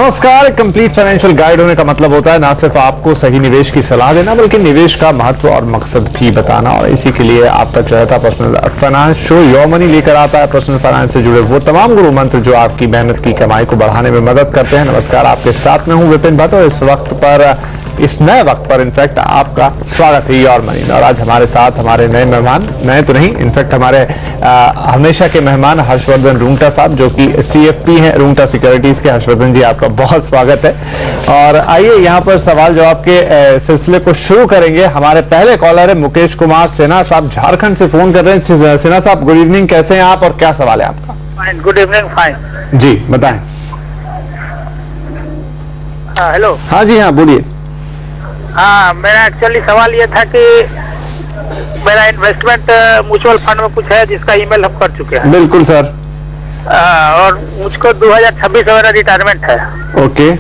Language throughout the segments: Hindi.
नमस्कार। कंप्लीट फाइनेंशियल गाइड होने का मतलब होता है ना सिर्फ आपको सही निवेश की सलाह देना, बल्कि निवेश का महत्व और मकसद भी बताना। और इसी के लिए आपका चौथा personal finance show your money लेकर आता है पर्सनल फाइनेंस से जुड़े वो तमाम गुरु मंत्र जो आपकी मेहनत की कमाई को बढ़ाने में मदद करते हैं। नमस्कार, आपके साथ में हूं विपिन भट्ट और इस नए वक्त पर इनफैक्ट आपका स्वागत है योर मनी में। और आज हमारे साथ हमारे नए मेहमान, नए तो नहीं इनफैक्ट हमारे हमेशा के मेहमान हर्षवर्धन रुंगटा साहब, जो कि CFP हैं रुंगटा सिक्योरिटीज के। हर्षवर्धन जी, आपका बहुत स्वागत है। और आइए यहाँ पर सवाल जवाब के सिलसिले को शुरू करेंगे। हमारे पहले कॉलर है मुकेश कुमार सिन्हा साहब, झारखंड से फोन कर रहे हैं। सिन्हा साहब, गुड इवनिंग, कैसे हैं आप और क्या सवाल है आपका? फाइन, गुड इवनिंग, फाइन जी, बताएं। हेलो। हाँ जी, हाँ बोलिए। हाँ, मेरा एक्चुअली सवाल ये था कि मेरा इन्वेस्टमेंट म्यूचुअल फंड में कुछ है जिसका ईमेल हम कर चुके हैं। बिल्कुल सर। और मुझको 2026 में मेरा रिटायरमेंट है। ओके।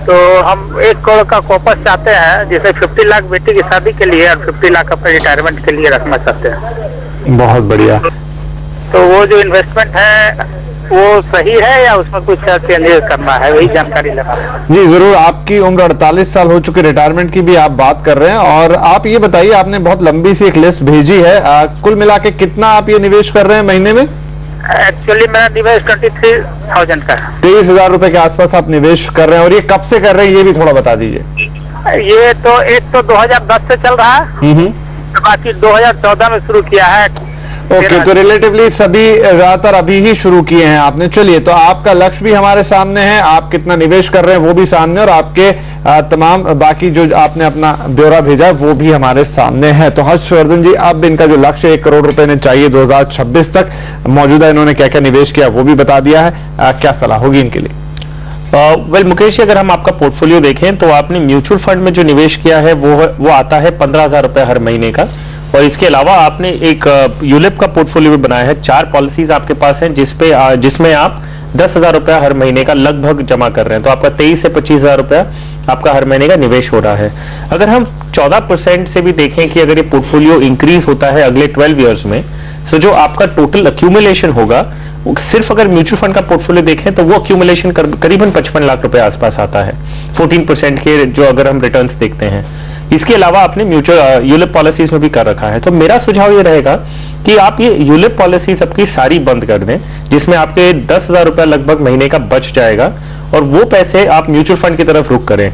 तो हम 1 करोड़ का कॉपस चाहते हैं, जिसे 50 लाख बेटी की शादी के लिए और 50 लाख अपने रिटायरमेंट के लिए रखना चाहते हैं। बहुत बढ़िया। तो वो जो इन्वेस्टमेंट है वो सही है या उसमें कुछ चेंजेस करना है, वही जानकारी लेना है। जी जरूर। आपकी उम्र 48 साल हो चुके, रिटायरमेंट की भी आप बात कर रहे हैं। और आप ये बताइए, आपने बहुत लंबी सी एक लिस्ट भेजी है, कुल मिला के कितना आप ये निवेश कर रहे हैं महीने में? एक्चुअली मेरा निवेश 23,000 का है। 23,000 रुपए के आसपास आप निवेश कर रहे हैं। और ये कब से कर रहे हैं ये भी थोड़ा बता दीजिए। ये तो एक तो 2010 से चल रहा है, बाकी 2014 में शुरू किया है। ओके, तो रिलेटिवली सभी ज्यादातर अभी ही शुरू किए हैं आपने। चलिए, तो आपका लक्ष्य भी हमारे सामने है, आप कितना निवेश कर रहे हैं वो भी सामने, और आपके तमाम बाकी जो आपने अपना ब्यौरा भेजा वो भी हमारे सामने है। तो हर्षवर्धन जी, अब इनका जो लक्ष्य 1 करोड़ रुपए ने चाहिए 2026 तक, मौजूदा इन्होंने क्या क्या निवेश किया वो भी बता दिया है। क्या सलाह होगी इनके लिए? वेल मुकेश जी, अगर हम आपका पोर्टफोलियो देखें तो आपने म्यूचुअल फंड में जो निवेश किया है वो आता है 15,000 रुपए हर महीने का। और इसके अलावा आपने एक यूलिप का पोर्टफोलियो भी बनाया है। 4 पॉलिसीज आपके पास हैं जिसमें आप 10,000 रुपया हर महीने का लगभग जमा कर रहे हैं। तो आपका 23 से 25,000 रुपया आपका हर महीने का निवेश हो रहा है। अगर हम 14% से भी देखें कि अगर ये पोर्टफोलियो इंक्रीज होता है अगले 12 ईयर्स में, तो जो आपका टोटल अक्यूमुलेशन होगा, सिर्फ अगर म्यूचुअल फंड का पोर्टफोलियो देखें तो वो अक्यूमुलेशन करीबन 55 लाख रुपए आसपास आता है, 14% के जो अगर हम रिटर्न्स देखते हैं। इसके अलावा आपने म्यूचुअल यूलिप पॉलिसीज में भी कर रखा है। तो मेरा सुझाव ये रहेगा कि आप ये यूलिप पॉलिसीज सबकी सारी बंद कर दें, जिसमें आपके 10,000 रुपया लगभग महीने का बच जाएगा, और वो पैसे आप म्यूचुअल फंड की तरफ रुख करें।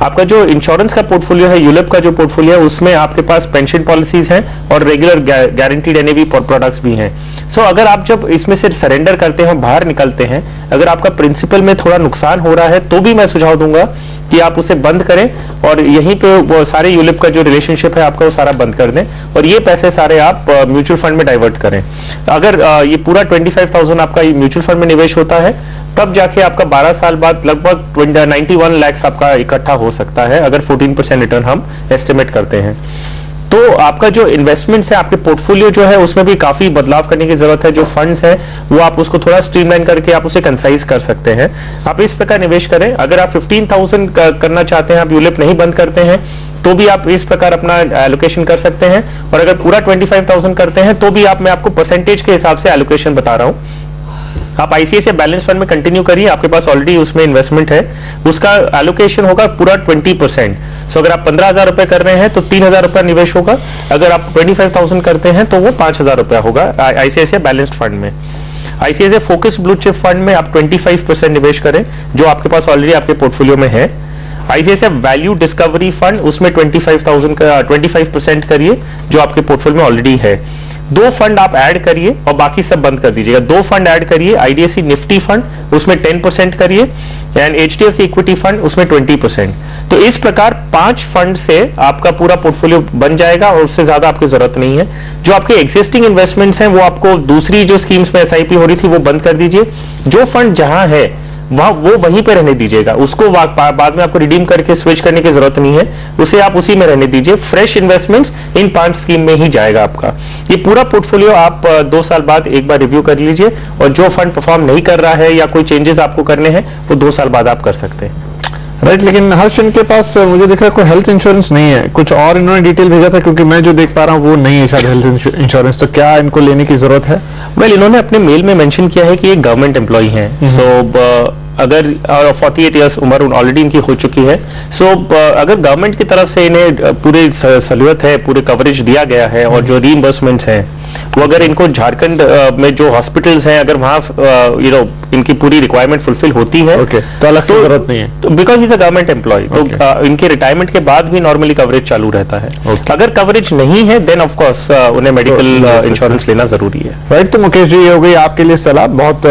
आपका जो इंश्योरेंस का पोर्टफोलियो है, यूलिप का जो पोर्टफोलियो है, उसमें आपके पास पेंशन पॉलिसीज हैं और रेगुलर गारंटीड एनएवी प्रोडक्ट्स भी हैं। सो अगर आप जब इसमें से सरेंडर करते हैं, बाहर निकलते हैं, अगर आपका प्रिंसिपल में थोड़ा नुकसान हो रहा है तो भी मैं सुझाव दूंगा कि आप उसे बंद करें और यहीं पे वो सारे यूलिप का जो रिलेशनशिप है आपका वो सारा बंद कर दें, और ये पैसे सारे आप म्यूचुअल फंड में डाइवर्ट करें। अगर ये पूरा 25,000 आपका म्यूचुअल फंड में निवेश होता है, तब जाके आपका 12 साल बाद लगभग 91 लाख आपका इकट्ठा हो सकता है, अगर 14% रिटर्न हम एस्टिमेट करते हैं। तो आपका जो इन्वेस्टमेंट्स है, आपके पोर्टफोलियो जो है, उसमें भी काफी बदलाव करने की जरूरत है। जो फंड्स है वो आप उसको थोड़ा स्ट्रीमलाइन करके आप उसे कंसाइज कर सकते हैं। आप इस प्रकार निवेश करें। अगर आप 15,000 करना चाहते हैं, आप यूलिप नहीं बंद करते हैं, तो भी आप इस प्रकार अपना एलोकेशन कर सकते हैं। और अगर पूरा 25,000 करते हैं तो भी मैं आपको परसेंटेज के हिसाब से एलोकेशन बता रहा हूँ। आप ICICI बैलेंस फंड में कंटिन्यू करिए, आपके पास ऑलरेडी उसमें इन्वेस्टमेंट है, उसका एलोकेशन होगा पूरा 20%। सो अगर आप 15,000 रुपए कर रहे हैं तो 3,000 रुपया निवेश होगा। अगर आप 25,000 करते हैं तो वो 5,000 रुपया होगा ICICI बैलेंस्ड फंड में। ICICI focus blue chip fund में आप 25% निवेश करें, जो आपके पास ऑलरेडी आपके पोर्टफोलियो में है। ICICI वैल्यू डिस्कवरी फंड, उसमें 25,000 का 25% करिए, जो आपके पोर्टफोलियो में ऑलरेडी है। 2 फंड आप ऐड करिए और बाकी सब बंद कर दीजिएगा। 2 फंड ऐड करिए, IDFC निफ्टी फंड, उसमें 10% करिए, एंड HDFC इक्विटी फंड, उसमें 20%। तो इस प्रकार 5 फंड से आपका पूरा पोर्टफोलियो बन जाएगा और उससे ज्यादा आपकी जरूरत नहीं है। जो आपके एग्जिस्टिंग इन्वेस्टमेंट्स हैं वो आपको दूसरी जो स्कीम्स में SIP हो रही थी वो बंद कर दीजिए। जो फंड जहां है वो वहीं पे रहने दीजिएगा, उसको बाद में आपको रिडीम करके स्विच करने की जरूरत नहीं है, उसे आप उसी में रहने दीजिए। फ्रेश इन्वेस्टमेंट्स इन 5 स्कीम में ही जाएगा आपका। ये पूरा पोर्टफोलियो आप 2 साल बाद एक बार रिव्यू कर लीजिए, और जो फंड परफॉर्म नहीं कर रहा है या कोई चेंजेस आपको करने हैं वो 2 साल बाद आप कर सकते हैं। राइट, लेकिन हर्ष इनके पास मुझे दिख रहा है कोई हेल्थ इंश्योरेंस नहीं है, कुछ और इन्होंने डिटेल भेजा था क्योंकि मैं जो देख पा रहा हूँ वो नहीं है शायद हेल्थ इंश्योरेंस, तो क्या इनको लेने की जरूरत है? वेल, इन्होंने अपने मेल में मेंशन किया है कि ये गवर्नमेंट एम्प्लॉय हैं, सो अगर 48 इयर्स उम्र ऑलरेडी इनकी हो चुकी है, सो अगर गवर्नमेंट की तरफ से इन्हें पूरी सहूलियत है, पूरे कवरेज दिया गया है और जो रीइंबर्समेंट्स हैं वो अगर इनको झारखंड में जो हॉस्पिटल्स हैं अगर वहाँ इनकी पूरी रिक्वायरमेंट फुलफिल होती है, तो अलग से जरूरत नहीं है, तो because is a government employ, तो इनके रिटायरमेंट के बाद भी नॉर्मली कवरेज चालू रहता है। अगर कवरेज नहीं है देन ऑफ कोर्स उन्हें मेडिकल इंश्योरेंस लेना जरूरी है। राइट, तो मुकेश जी ये हो गई आपके लिए सलाह, बहुत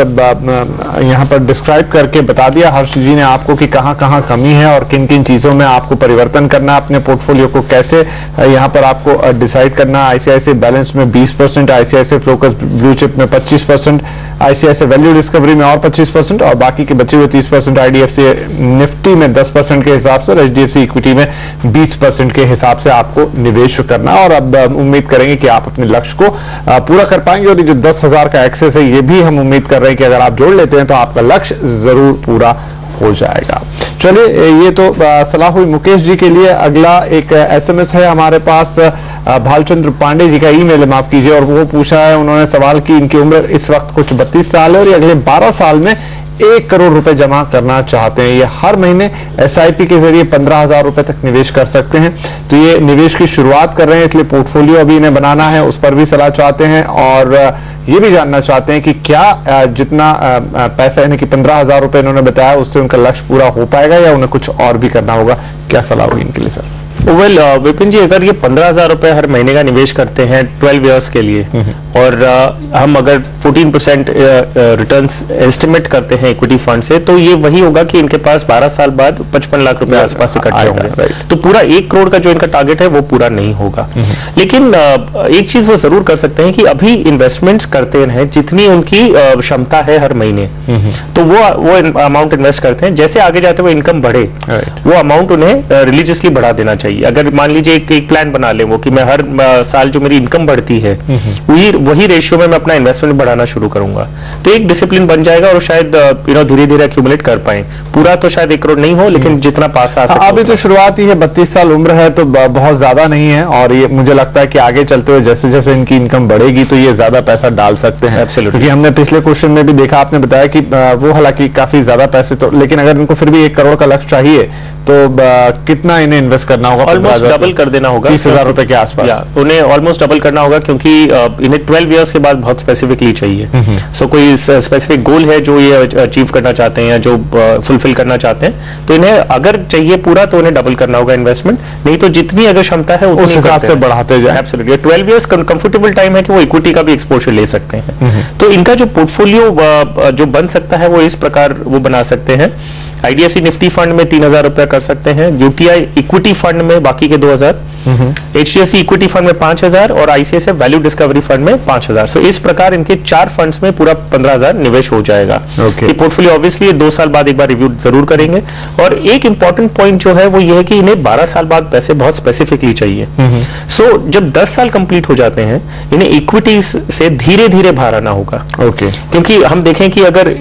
यहाँ पर डिस्क्राइब करके बता दिया हर्ष जी ने आपको कि कहाँ कहाँ कमी है और किन किन चीजों में आपको परिवर्तन करना है, अपने पोर्टफोलियो को कैसे यहाँ पर आपको डिसाइड करना है। आईसीआईसीआई बैलेंस में 20%, आईसीआईसीआई फ्लोकस ब्लू चिप में 25%, आईसीआईसीआई वैल्यू डिस्कवरी में और 25% और बाकी के बचे हुए 30% आईडीएफसी निफ्टी में 10% के हिसाब से और एचडीएफसी इक्विटी में 20% के हिसाब से आपको निवेश करना। और अब उम्मीद करेंगे कि आप अपने लक्ष्य को पूरा कर पाएंगे और ये जो 10,000 का एक्सेस है ये भी हम उम्मीद कर रहे हैं कि अगर आप जोड़ लेते हैं तो आपका लक्ष्य जरूर पूरा हो जाएगा। चलिए, ये तो सलाह हुई मुकेश जी के लिए। अगला एक एसएमएस है हमारे पास, भालचंद्र पांडे जी का ईमेल है, माफ कीजिए, और वो पूछा है, उन्होंने सवाल की इनकी उम्र इस वक्त कुछ 32 साल है और ये अगले 12 साल में 1 करोड़ रुपए जमा करना चाहते हैं। ये हर महीने एसआईपी के जरिए 15,000 रुपए तक निवेश कर सकते हैं। तो ये निवेश की शुरुआत कर रहे हैं, इसलिए पोर्टफोलियो अभी इन्हें बनाना है, उस पर भी सलाह चाहते हैं और ये भी जानना चाहते हैं कि क्या जितना पैसा यानी कि 15,000 रुपए इन्होंने बताया उससे उनका लक्ष्य पूरा हो पाएगा या उन्हें कुछ और भी करना होगा। क्या सलाह होगी इनके लिए सर? वेल विपिन जी, अगर ये 15,000 रुपए हर महीने का निवेश करते हैं 12 इयर्स के लिए और हम अगर 14% रिटर्न्स एस्टिमेट करते हैं इक्विटी फंड से, तो ये वही होगा कि इनके पास 12 साल बाद 55 लाख रुपए आसपास इकट्ठे होंगे। तो पूरा 1 करोड़ का जो इनका टारगेट है वो पूरा नहीं होगा। लेकिन एक चीज वो जरूर कर सकते हैं कि अभी इन्वेस्टमेंट्स करते हैं जितनी उनकी क्षमता है हर महीने, तो वो अमाउंट इन्वेस्ट करते हैं। जैसे आगे जाते हुए इनकम बढ़े वो अमाउंट उन्हें रिलीजियसली बढ़ा देना चाहिए। अगर मान लीजिए एक प्लान बना ले वो कि मैं हर साल जो मेरी इनकम बढ़ती है वही रेशियो में मैं अपना इन्वेस्टमेंट बढ़ाना शुरू करूंगा, तो एक डिसिप्लिन बन जाएगा और शायद धीरे धीरे एक्यूमुलेट कर पाए। पूरा तो शायद 1 करोड़ नहीं हो, लेकिन जितना पास आ सकता। अभी तो शुरुआत ही है, 32 साल उम्र है, तो बहुत ज्यादा नहीं है और ये मुझे लगता है कि आगे चलते हुए जैसे जैसे इनकी इनकम बढ़ेगी तो ये ज्यादा पैसा डाल सकते हैं। क्योंकि हमने पिछले क्वेश्चन में भी देखा, आपने बताया कि वो हालांकि काफी ज्यादा पैसे, तो लेकिन अगर इनको फिर भी 1 करोड़ का लक्ष्य चाहिए तो कितना इन्हें इन्वेस्ट करना होगा? ऑलमोस्ट डबल कर देना होगा, 30,000 रुपए के आसपास उन्हें ऑलमोस्ट डबल करना होगा, क्योंकि इन्हें 12 इयर्स के बाद बहुत स्पेसिफिकली चाहिए। सो कोई स्पेसिफिक गोल है जो ये अचीव करना चाहते हैं या जो फुलफिल करना चाहते हैं, तो इन्हें अगर चाहिए पूरा तो इन्हें डबल करना होगा इन्वेस्टमेंट, नहीं तो जितनी अगर क्षमता है उस हिसाब से बढ़ाते जाए। एब्सोल्युटली 12 इयर्स कंफर्टेबल टाइम है कि वो इक्विटी का भी एक्सपोजर ले सकते हैं। तो इनका जो पोर्टफोलियो जो बन सकता है वो इस प्रकार वो बना सकते हैं। आईडीएफसी निफ्टी फंड में 3,000 रुपया कर सकते हैं, यूटीआई इक्विटी फंड में बाकी के 2,000, एचडीएफसी इक्विटी फंड में 5,000 और आईसीआईसीआई वैल्यू डिस्कवरी फंड में 5,000। सो इस प्रकार इनके 4 फंड्स में पूरा 15,000 निवेश हो जाएगा। ये पोर्टफोलियो ऑब्वियसली 2 साल बाद एक बार रिव्यू जरूर करेंगे। और एक इंपॉर्टेंट पॉइंट जो है वो ये है कि इन्हें 12 साल बाद पैसे बहुत स्पेसिफिकली चाहिए। सो जब 10 साल कंप्लीट हो जाते हैं इन्हें इक्विटीज से धीरे धीरे बाहर आना होगा। क्योंकि हम देखें कि अगर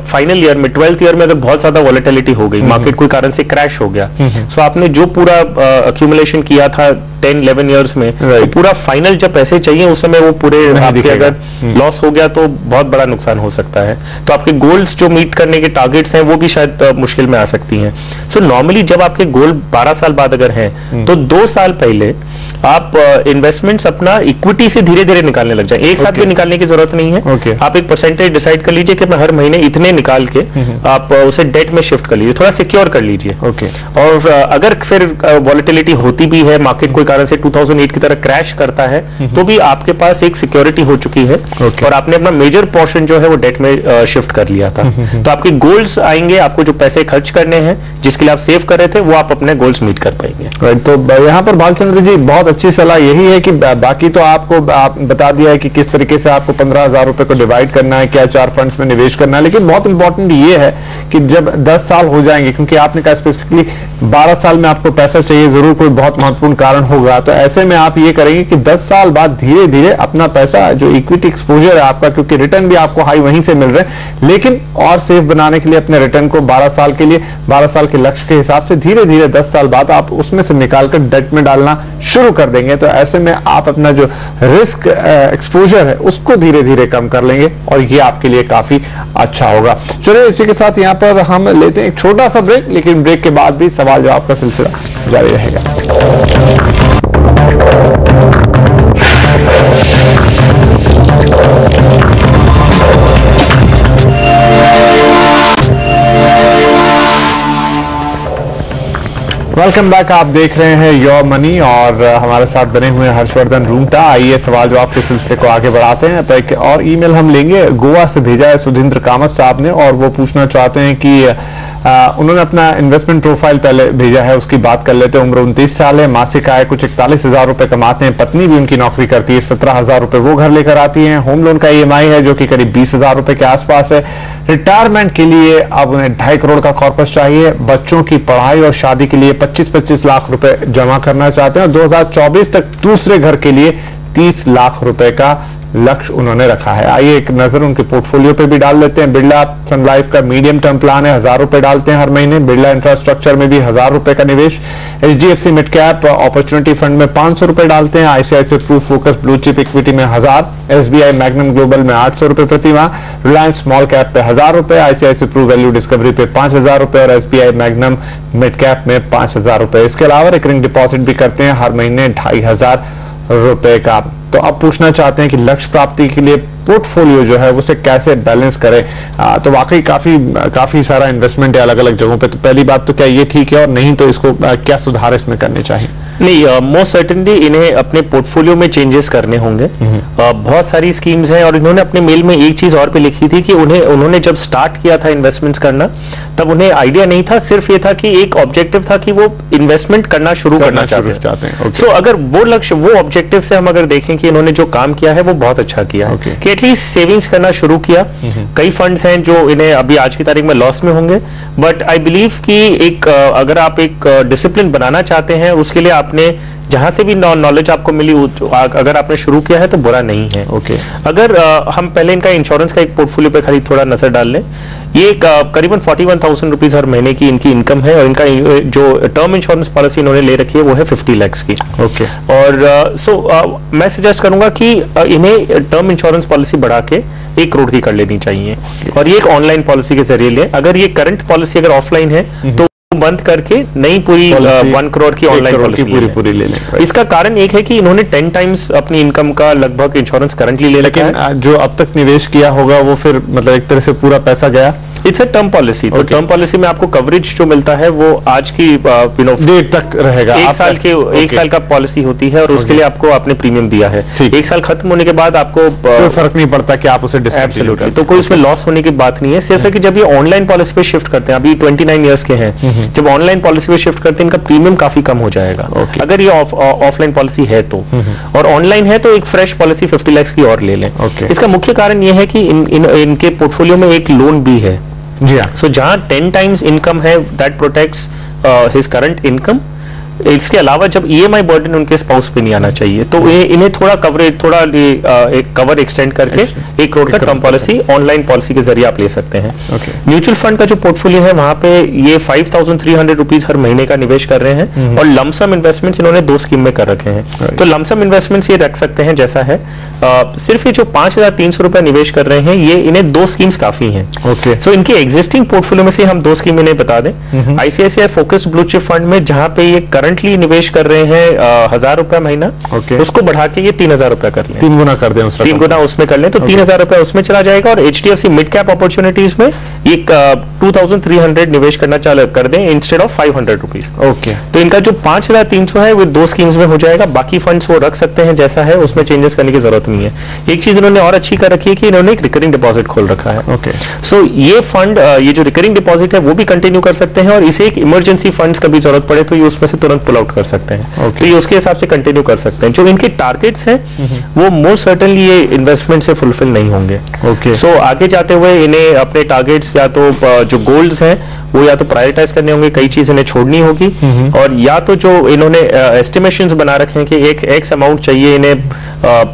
फाइनल ईयर में 12th ईयर में अगर बहुत ज्यादा वॉलेटिलिटी हो गई, मार्केट कोई कारण से क्रैश हो गया, सो आपने जो पूरा अक्यूमुलेशन किया था 10-11 इयर्स में, तो पूरा फाइनल जब पैसे चाहिए उस समय वो पूरे आपके अगर लॉस हो गया तो बहुत बड़ा नुकसान हो सकता है। तो आपके गोल्स जो मीट करने के टारगेट्स हैं वो भी शायद मुश्किल में आ सकती हैं। सो नॉर्मली जब आपके गोल 12 साल बाद अगर हैं तो 2 साल पहले आप इन्वेस्टमेंट्स अपना इक्विटी से धीरे धीरे निकालने लग जाए। एक साथ भी निकालने की जरूरत नहीं है। आप एक परसेंटेज डिसाइड कर लीजिए कि मैं हर महीने इतने निकाल के आप उसे डेट में शिफ्ट कर लीजिए, थोड़ा सिक्योर कर लीजिए। और अगर फिर वॉलेटिलिटी होती भी है, मार्केट कोई कारण से 2008 की तरह क्रैश करता है, तो भी आपके पास एक सिक्योरिटी हो चुकी है और आपने अपना मेजर पोर्शन जो है वो डेट में शिफ्ट कर लिया था। तो आपके गोल्स आएंगे, आपको जो पैसे खर्च करने हैं जिसके लिए आप सेव कर रहे थे वो आप अपने गोल्स मीट कर पाएंगे। तो यहाँ पर भालचंद्र जी बहुत अच्छी सलाह यही है कि बाकी तो आपको आप बता दिया है कि किस तरीके से आपको 15,000 रुपए को डिवाइड करना है, क्या 4 फंड्स में निवेश करना है, लेकिन बहुत इंपॉर्टेंट ये है कि जब 10 साल हो जाएंगे, क्योंकि आपने कहा स्पेसिफिकली 12 साल में आपको पैसा चाहिए, जरूर कोई बहुत महत्वपूर्ण कारण होगा, तो ऐसे में आप ये करेंगे कि 10 साल बाद धीरे धीरे अपना पैसा जो इक्विटी एक्सपोजर है आपका, क्योंकि रिटर्न भी आपको हाई वहीं से मिल रहे हैं, लेकिन और सेफ बनाने के लिए अपने रिटर्न को 12 साल के लिए 12 साल के लक्ष्य के हिसाब से धीरे धीरे 10 साल बाद आप उसमें से निकालकर डेट में डालना शुरू कर देंगे। तो ऐसे में आप अपना जो रिस्क एक्सपोजर है उसको धीरे धीरे कम कर लेंगे और ये आपके लिए काफी अच्छा होगा। चलिए इसी के साथ यहाँ पर हम लेते हैं एक छोटा सा ब्रेक, लेकिन ब्रेक के बाद भी सवाल जवाब का सिलसिला जारी रहेगा। वेलकम बैक, आप देख रहे हैं योर मनी और हमारे साथ बने हुए हैं हर्षवर्धन रूंगटा। आइए सवाल जवाब के सिलसिले को आगे बढ़ाते हैं। तो एक और ईमेल हम लेंगे, गोवा से भेजा है सुधींद्र कामत साहब ने, और वो पूछना चाहते हैं कि उन्होंने अपना इन्वेस्टमेंट प्रोफाइल पहले भेजा है, उसकी बात कर लेते हैं। उम्र 29 साल है, मासिक आय कुछ 41,000 रुपए कमाते हैं, पत्नी भी उनकी नौकरी करती है, 17,000 रुपए वो घर लेकर आती है, होम लोन का EMI है जो कि करीब 20,000 रुपए के आसपास है। रिटायरमेंट के लिए अब उन्हें 2.5 करोड़ का कॉर्पस चाहिए, बच्चों की पढ़ाई और शादी के लिए 25-25 लाख रुपए जमा करना चाहते हैं और 2024 तक दूसरे घर के लिए 30 लाख रुपए का लक्ष्य उन्होंने रखा है। आइए एक नजर उनके पोर्टफोलियो पे भी डाल लेते हैं। बिरला सन लाइफ का मीडियम टर्म प्लान है, 1000 रुपए डालते हैं हर महीने। बिरला इंफ्रास्ट्रक्चर में भी 1000 रुपए का निवेश। HDFC mid cap opportunity fund में 500 रुपए डालते हैं। ICICI pru focus blue chip equity में 1000। SBI मैग्नम ग्लोबल में 800 रुपए प्रति माह। रिलायंस स्मॉल कैप पे 1000 रुपए। ICICI प्रू वैल्यू डिस्कवरी पे 5000 रुपए और SBI मैग्नम मिड कैप में 5000 रुपए। इसके अलावा रिकरिंग डिपॉजिट भी करते हैं हर महीने 2500 रुपए का। तो अब पूछना चाहते हैं कि लक्ष्य प्राप्ति के लिए पोर्टफोलियो जो है उसे कैसे बैलेंस करें। तो वाकई काफी सारा इन्वेस्टमेंट है अलग अलग जगहों पे। तो पहली बात तो क्या ये ठीक है, और नहीं तो इसको क्या सुधार इसमें करने चाहिए? नहीं, मोस्ट सर्टेनली इन्हें अपने पोर्टफोलियो में चेंजेस करने होंगे। बहुत सारी स्कीम्स हैं और इन्होंने अपने मेल में एक चीज और भी लिखी थी कि उन्होंने जब स्टार्ट किया था इन्वेस्टमेंट्स करना तब उन्हें आइडिया नहीं था, सिर्फ ये था कि एक ऑब्जेक्टिव था कि वो इन्वेस्टमेंट करना शुरू करना चाहते हैं। सो अगर वो लक्ष्य, वो ऑब्जेक्टिव से हम अगर देखें कि इन्होंने जो काम किया है वो बहुत अच्छा किया है कि एटलीस्ट सेविंग्स करना शुरू किया। कई फंड्स हैं जो इन्हें अभी आज की तारीख में लॉस में होंगे, बट आई बिलीव कि एक अगर आप एक डिसिप्लिन बनाना चाहते हैं उसके लिए आपने जहां से भी नॉलेज आपको मिली अगर आपने शुरू किया है तो बुरा नहीं है। अगर हम पहले इनका इंश्योरेंस का एक पोर्टफोलियो पे खाली थोड़ा नजर डाल लें, ये करीबन 41,000 रुपीज हर महीने की इनकी इनकम है और इनका जो टर्म इंश्योरेंस पॉलिसी इन्होंने ले रखी है वो है 50 लाख की। और मैं सजेस्ट करूंगा कि इन्हें टर्म इंश्योरेंस पॉलिसी बढ़ा के 1 करोड़ की कर लेनी चाहिए और ये एक ऑनलाइन पॉलिसी के जरिए ले। अगर ये करंट पॉलिसी अगर ऑफलाइन है तो बंद करके नई पूरी 1 करोड़ की ऑनलाइन पॉलिसी पूरी ले लें। इसका कारण एक है कि इन्होंने 10 टाइम्स अपनी इनकम का लगभग इंश्योरेंस करंटली ले रखा है। लेकिन जो अब तक निवेश किया होगा वो फिर मतलब एक तरह से पूरा पैसा गया। It's a term policy. तो टर्म पॉलिसी में आपको कवरेज जो मिलता है वो आज की डेट तक रहेगा। 1 साल का पॉलिसी होती है और उसके लिए आपको आपने प्रीमियम दिया है। 1 साल खत्म होने के बाद आपको कोई फर्क नहीं पड़ता कि आप उसे डिस्कंटिन्यू करें। तो कोई उसमें लॉस होने की बात नहीं है। सिर्फ है कि जब ये ऑनलाइन पॉलिसी पे शिफ्ट करते हैं, अभी 29 ईयर्स के हैं, जब ऑनलाइन पॉलिसी पे शिफ्ट करते हैं इनका प्रीमियम काफी कम हो जाएगा अगर ये ऑफलाइन पॉलिसी है तो। और ऑनलाइन है तो एक फ्रेश पॉलिसी 50 लाख की और ले लें। इसका मुख्य कारण ये है कि इनके पोर्टफोलियो में एक लोन भी है। जी हाँ। सो जहां 10 टाइम्स इनकम है that protects his current income. इसके अलावा जब EMI बर्डन उनके स्पाउस पे नहीं आना चाहिए तो इन्हें थोड़ा कवरेज, थोड़ा एक कवर एक्सटेंड करके 1 करोड़ का टर्म पॉलिसी ऑनलाइन पॉलिसी के जरिए आप ले सकते हैं। म्यूचुअल फंड का जो पोर्टफोलियो है वहां पे ये 5,300 रुपीज हर महीने का निवेश कर रहे हैं और लमसम इन्वेस्टमेंट्स इन्होंने 2 स्कीम में कर रखे हैं। तो लमसम इन्वेस्टमेंट्स ये रख सकते हैं जैसा है। सिर्फ ये जो 5,300 रुपए निवेश कर रहे हैं ये इन्हें 2 स्कीम्स काफी हैं। सो इनके एग्जिस्टिंग पोर्टफोलियो में से हम 2 स्कीम इन्हें बता दें। ICICI focused blue chip fund में जहां पे ये करंटली निवेश कर रहे हैं 1000 रुपया महीना, उसको बढ़ा के ये 3,000 रुपया कर लें, 3 गुना कर दें, 3 गुना उसमें कर लें तो 3,000 रुपया उसमें चला जाएगा। और HDFC मिड कैप अपॉर्चुनिटीज में ये 2,300 निवेश करना चालू कर दें इंस्टेड ऑफ 500 रुपीज। तो इनका जो 5,300 है वो 2 स्कीम्स में हो जाएगा। बाकी फंड्स वो रख सकते हैं जैसा है, उसमें चेंजेस करने की जरूरत नहीं है। एक चीज इन्होंने और अच्छी कर रखी है कि इन्होंने एक रिकरिंग डिपॉजिट खोल रखा है। सो ये फंड, ये जो रिकरिंग डिपॉजिट है वो भी कंटिन्यू कर सकते हैं और इसे एक इमरजेंसी फंड्स कभी जरूरत पड़े तो ये उसमें से तुरंत तुरंत पुल आउट कर सकते हैं। तो ये उसके हिसाब से कंटिन्यू कर सकते हैं। जो इनके टारगेट्स हैं वो मोस्ट सर्टेनली ये इन्वेस्टमेंट से फुलफिल नहीं होंगे। सो आगे जाते हुए इन्हें अपने टारगेट्स या तो जो गोल्स हैं वो या तो प्रायोरिटाइज करने होंगे, कई चीज इन्हें छोड़नी होगी, और या तो जो इन्होंने एस्टिमेशंस बना रखे हैं कि एक एक्स अमाउंट चाहिए इन्हें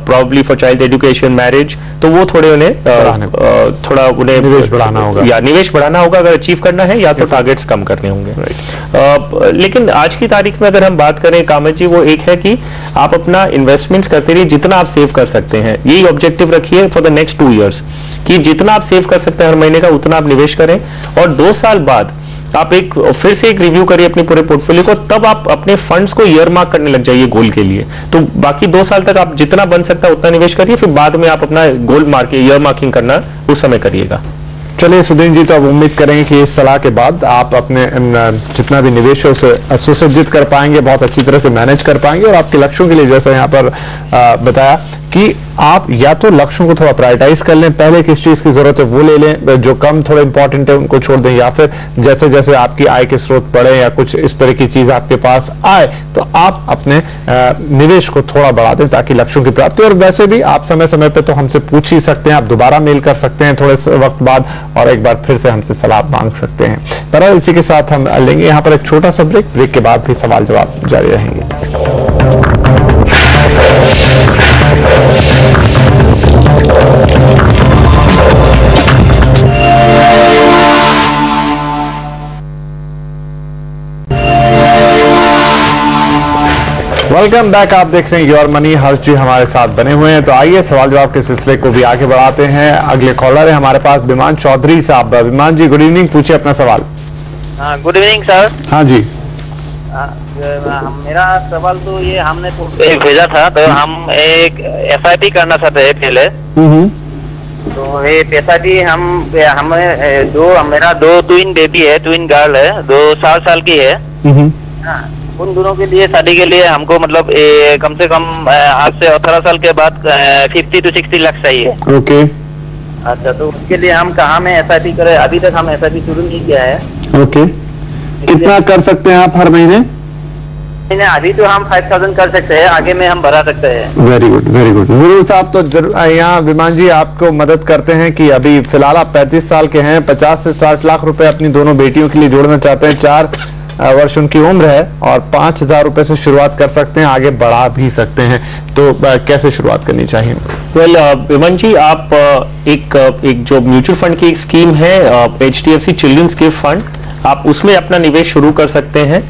probably for child education, marriage, तो वो थोड़े उन्हें थोड़ा उन्हें निवेश बढ़ाना होगा अगर अचीव करना है, या तो टारगेट्स कम करने होंगे। लेकिन आज की तारीख में अगर हम बात करें कामत जी, वो एक है कि आप अपना इन्वेस्टमेंट्स करते रहिए, जितना आप सेव कर सकते हैं। यही ऑब्जेक्टिव रखिए फॉर द नेक्स्ट 2 years कि जितना आप सेव कर सकते हैं हर महीने का उतना आप निवेश करें, और 2 साल बाद आप फिर से एक रिव्यू करिए अपने पूरे पोर्टफोलियो को, तब आप अपने फंड्स को ईयर मार्क करने लग जाइए गोल के लिए। तो बाकी 2 साल तक आप जितना बन सकता है उतना निवेश करिए, फिर बाद में आप अपना गोल ईयर मार्किंग करना उस समय करिएगा। चलिए सुधीर जी, तो अब उम्मीद करेंगे कि इस सलाह के बाद आप अपने जितना भी निवेश है उसे सुसज्जित कर पाएंगे, बहुत अच्छी तरह से मैनेज कर पाएंगे, और आपके लक्ष्यों के लिए जैसा यहाँ पर बताया कि आप या तो लक्ष्यों को थोड़ा प्रायोरिटाइज कर लें, पहले किस चीज की जरूरत है वो ले लें, जो कम थोड़ा इंपॉर्टेंट है उनको छोड़ दें, या फिर जैसे जैसे आपकी आय के स्रोत बढ़े या कुछ इस तरह की चीज आपके पास आए तो आप अपने निवेश को थोड़ा बढ़ा दें ताकि लक्ष्यों की प्राप्ति। और वैसे भी आप समय समय पे तो हमसे पूछ ही सकते हैं, आप दोबारा मेल कर सकते हैं थोड़े वक्त बाद, और एक बार फिर से हमसे सलाह मांग सकते हैं। पर इसी के साथ हम लेंगे यहाँ पर एक छोटा सा ब्रेक के बाद भी सवाल जवाब जारी रहेंगे। वेलकम बैक, आप देख रहे हैं योर मनी। हर्ष जी हमारे साथ बने हुए हैं, तो आइए सवाल जवाब के सिलसिले को भी आगे बढ़ाते हैं। अगले कॉलर है हमारे पास विमान चौधरी साहब। विमान जी गुड इवनिंग, पूछिए अपना सवाल। Good evening sir. हाँ जी। मेरा सवाल तो ये, हमने तो भेजा था, तो हम एक SIP करना चाहते हैं पहले। तो ये पैसा भी हमें मेरा 2 ट्विन बेबी है, ट्विन गर्ल है, 2 साल की है। उन दोनों के लिए शादी के लिए हमको मतलब कम से कम आज से 18 साल के बाद 50 to 60 लाख चाहिए। ओके। अच्छा, तो उसके लिए हम कहाँ में SIP करें? अभी तक हम SIP शुरू नहीं किया है। ओके। कितना कर सकते हैं आप हर महीने? अभी तो हम 5000 कर सकते हैं, आगे में हम बढ़ा सकते हैं। Very good, very good. जरूर साहब, तो यहाँ विमान जी आपको मदद करते हैं कि अभी फिलहाल आप 35 साल के हैं, 50 से 60 लाख रुपए अपनी दोनों बेटियों के लिए जोड़ना चाहते हैं। 4 वर्ष उनकी उम्र है और 5000 रुपए से शुरुआत कर सकते हैं, आगे बढ़ा भी सकते हैं। तो कैसे शुरुआत करनी चाहिए? विमान जी, आप एक जो म्यूचुअल फंड की एक स्कीम है HDFC चिल्ड्रंस गिफ्ट फंड, आप उसमें अपना निवेश शुरू कर सकते हैं।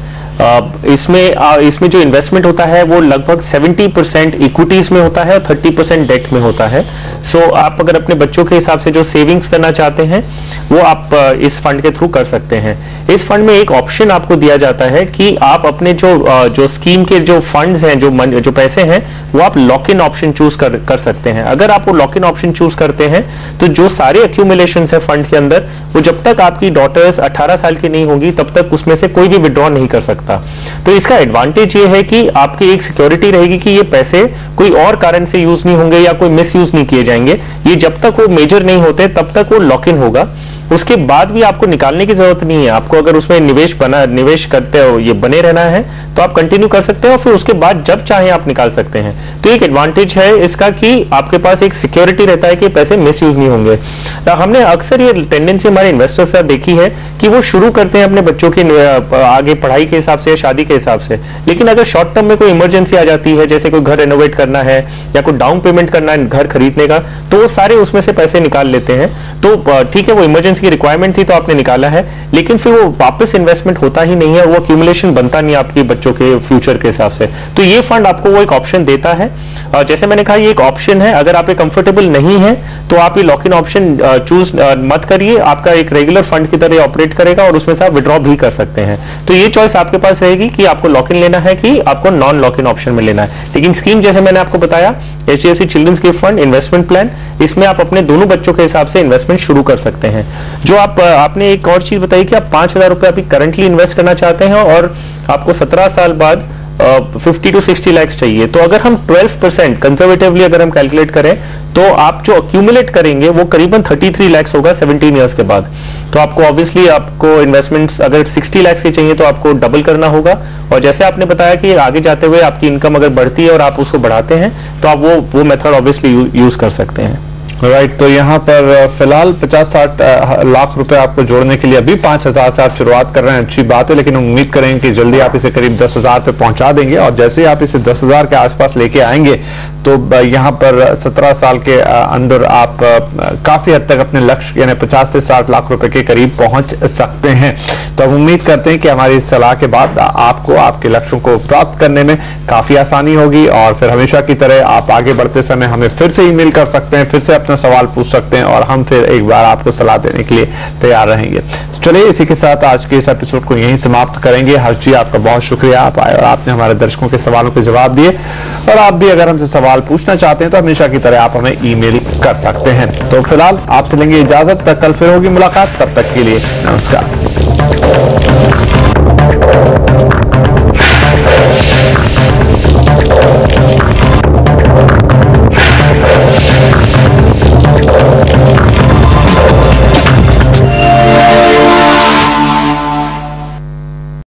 इसमें जो इन्वेस्टमेंट होता है वो लगभग 70% इक्विटीज में होता है और 30% डेट में होता है। सो आप अगर अपने बच्चों के हिसाब से जो सेविंग्स करना चाहते हैं वो आप इस फंड के थ्रू कर सकते हैं। इस फंड में एक ऑप्शन आपको दिया जाता है कि आप अपने जो स्कीम के जो फंड्स हैं, जो पैसे हैं, वो आप लॉक इन ऑप्शन चूज कर सकते हैं। अगर आप वो लॉक इन ऑप्शन चूज करते हैं तो जो सारे एक्यूमुलेशन है फंड के अंदर, वो जब तक आपकी डॉटर्स 18 साल की नहीं होंगी तब तक उसमें से कोई भी विड्रॉ नहीं कर सकता। तो इसका एडवांटेज ये है कि आपकी एक सिक्योरिटी रहेगी कि ये पैसे कोई और कारण से यूज नहीं होंगे या कोई मिस यूज नहीं किए जाएंगे। ये जब तक वो मेजर नहीं होते तब तक वो लॉक इन होगा। उसके बाद भी आपको निकालने की जरूरत नहीं है। आपको अगर उसमें निवेश करते हो, ये बने रहना है, तो आप कंटिन्यू कर सकते हो और फिर उसके बाद जब चाहे आप निकाल सकते हैं। तो एक एडवांटेज है इसका कि आपके पास एक सिक्योरिटी रहता है कि पैसे मिस यूज नहीं होंगे। हमने अक्सर ये टेंडेंसी हमारे इन्वेस्टर्स से देखी है कि वो शुरू करते हैं अपने बच्चों की आगे पढ़ाई के हिसाब से या शादी के हिसाब से, लेकिन अगर शॉर्ट टर्म में कोई इमरजेंसी आ जाती है, जैसे कोई घर रेनोवेट करना है या कोई डाउन पेमेंट करना है घर खरीदने का, तो वो सारे उसमें से पैसे निकाल लेते हैं। तो ठीक है, वो इमरजेंसी की रिक्वायरमेंट थी तो आपने निकाला है, लेकिन फिर वो वापस इन्वेस्टमेंट होता ही नहीं है, वो एक्यूमुलेशन बनता नहीं आपके बच्चों के फ्यूचर के हिसाब से। तो ये फंड आपको वो एक ऑप्शन देता है। जैसे मैंने कहा, ये एक ऑप्शन है। अगर आप ये कंफर्टेबल नहीं है तो आप ये लॉक इन ऑप्शन चूज मत करिए। आपका एक रेगुलर फंड की तरह ऑपरेट करेगा और उसमें से आप विड्रॉ भी कर सकते हैं। तो ये चॉइस आपके पास रहेगी कि आपको लॉक इन लेना है कि आपको नॉन लॉक इन ऑप्शन में लेना है। लेकिन स्कीम जैसे मैंने आपको बताया, HDFC children's gift fund investment plan, इसमें आप अपने दोनों बच्चों के हिसाब से इन्वेस्टमेंट शुरू कर सकते हैं। जो आपने एक और चीज बताई कि आप 5000 रुपए अभी करंटली इन्वेस्ट करना चाहते हैं और आपको 17 साल बाद 50 to 60 लाख चाहिए, तो अगर हम 12% कंजर्वेटिवली अगर हम कैलकुलेट करें तो आप जो अक्यूमुलेट करेंगे वो करीबन 33 लाख होगा 17 ईयर्स के बाद। तो आपको ऑब्वियसली आपको इन्वेस्टमेंट्स अगर 60 लाख से चाहिए तो आपको डबल करना होगा, और जैसे आपने बताया कि आगे जाते हुए आपकी इनकम अगर बढ़ती है और आप उसको बढ़ाते हैं तो आप वो मेथड ऑब्वियसली यूज कर सकते हैं। राइट, तो यहाँ पर फिलहाल 50-60 लाख रुपए आपको जोड़ने के लिए अभी 5,000 से आप शुरुआत कर रहे हैं, अच्छी बात है, लेकिन उम्मीद करेंगे कि जल्दी आप इसे करीब 10,000 पे पहुंचा देंगे, और जैसे ही आप इसे 10,000 के आसपास लेके आएंगे तो यहाँ पर 17 साल के अंदर आप काफी हद तक अपने लक्ष्य यानी 50 से 60 लाख रुपए के करीब पहुंच सकते हैं। तो हम उम्मीद करते हैं कि हमारी इस सलाह के बाद आपको आपके लक्ष्यों को प्राप्त करने में काफी आसानी होगी, और फिर हमेशा की तरह आप आगे बढ़ते समय हमें फिर से ईमेल कर सकते हैं, फिर से अपना सवाल पूछ सकते हैं, और हम फिर एक बार आपको सलाह देने के लिए तैयार रहेंगे। चलिए, इसी के साथ आज के इस एपिसोड को यहीं समाप्त करेंगे। हर्ष जी, आपका बहुत शुक्रिया, आप आए और आपने हमारे दर्शकों के सवालों के जवाब दिए, और आप भी अगर हमसे सवाल पूछना चाहते हैं तो हमेशा की तरह आप हमें ईमेल कर सकते हैं। तो फिलहाल आपसे लेंगे इजाजत, तक कल फिर होगी मुलाकात, तब तक के लिए नमस्कार।